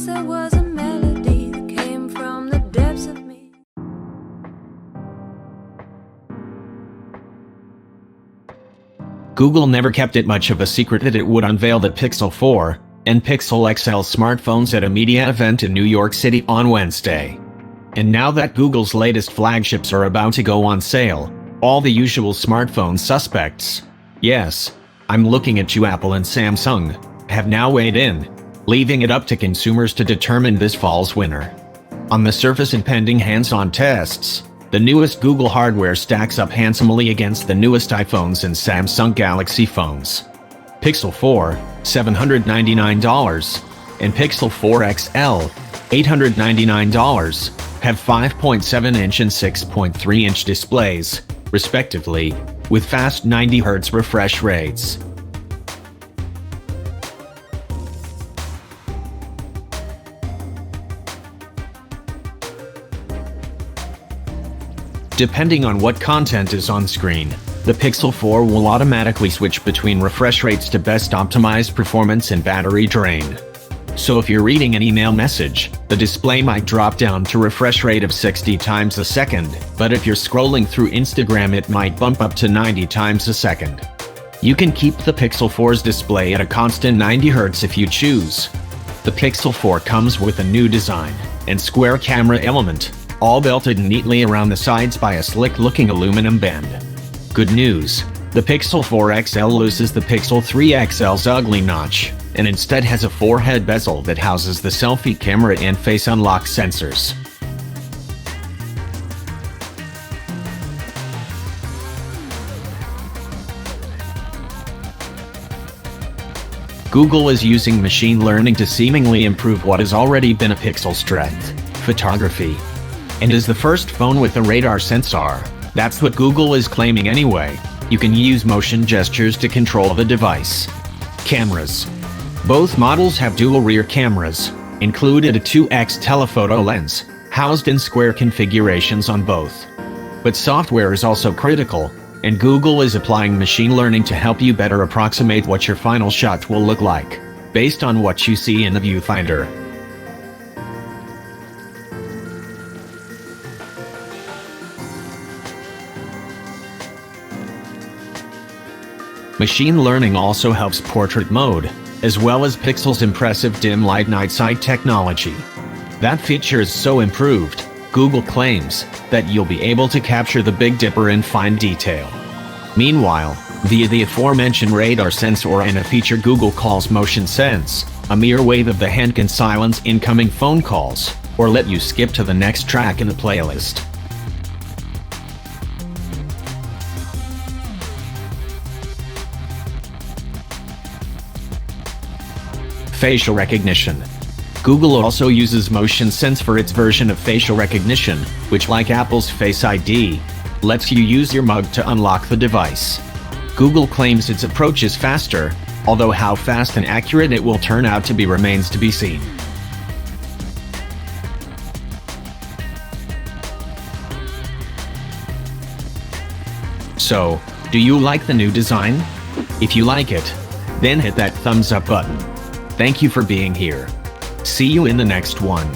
there was a melody that came from the depths of me. Google never kept it much of a secret that it would unveil the Pixel 4 and Pixel XL smartphones at a media event in New York City on Wednesday. And now that Google's latest flagships are about to go on sale, all the usual smartphone suspects, yes, I'm looking at you, Apple and Samsung, have now weighed in, leaving it up to consumers to determine this fall's winner. On the surface and pending hands-on tests, the newest Google hardware stacks up handsomely against the newest iPhones and Samsung Galaxy phones. Pixel 4, $799, and Pixel 4 XL, $899, have 5.7-inch and 6.3-inch displays, respectively, with fast 90 Hz refresh rates. Depending on what content is on screen, the Pixel 4 will automatically switch between refresh rates to best optimized performance and battery drain. So if you're reading an email message, the display might drop down to refresh rate of 60 times a second, but if you're scrolling through Instagram it might bump up to 90 times a second. You can keep the Pixel 4's display at a constant 90 Hz if you choose. The Pixel 4 comes with a new design and square camera element, all belted neatly around the sides by a slick-looking aluminum band. Good news, the Pixel 4 XL loses the Pixel 3 XL's ugly notch, and instead has a forehead bezel that houses the selfie camera and face unlock sensors. Google is using machine learning to seemingly improve what has already been a Pixel's strength, photography, and is the first phone with a radar sensor. That's what Google is claiming anyway. You can use motion gestures to control the device. Cameras. Both models have dual rear cameras, included a 2x telephoto lens, housed in square configurations on both. But software is also critical, and Google is applying machine learning to help you better approximate what your final shot will look like, based on what you see in the viewfinder. Machine learning also helps portrait mode, as well as Pixel's impressive dim light night sight technology. That feature is so improved, Google claims, that you'll be able to capture the Big Dipper in fine detail. Meanwhile, via the aforementioned radar sensor and a feature Google calls Motion Sense, a mere wave of the hand can silence incoming phone calls, or let you skip to the next track in the playlist. Facial recognition. Google also uses Motion Sense for its version of facial recognition, which, like Apple's Face ID, lets you use your mug to unlock the device. Google claims its approach is faster, although how fast and accurate it will turn out to be remains to be seen. So, do you like the new design? If you like it, then hit that thumbs up button. Thank you for being here. See you in the next one.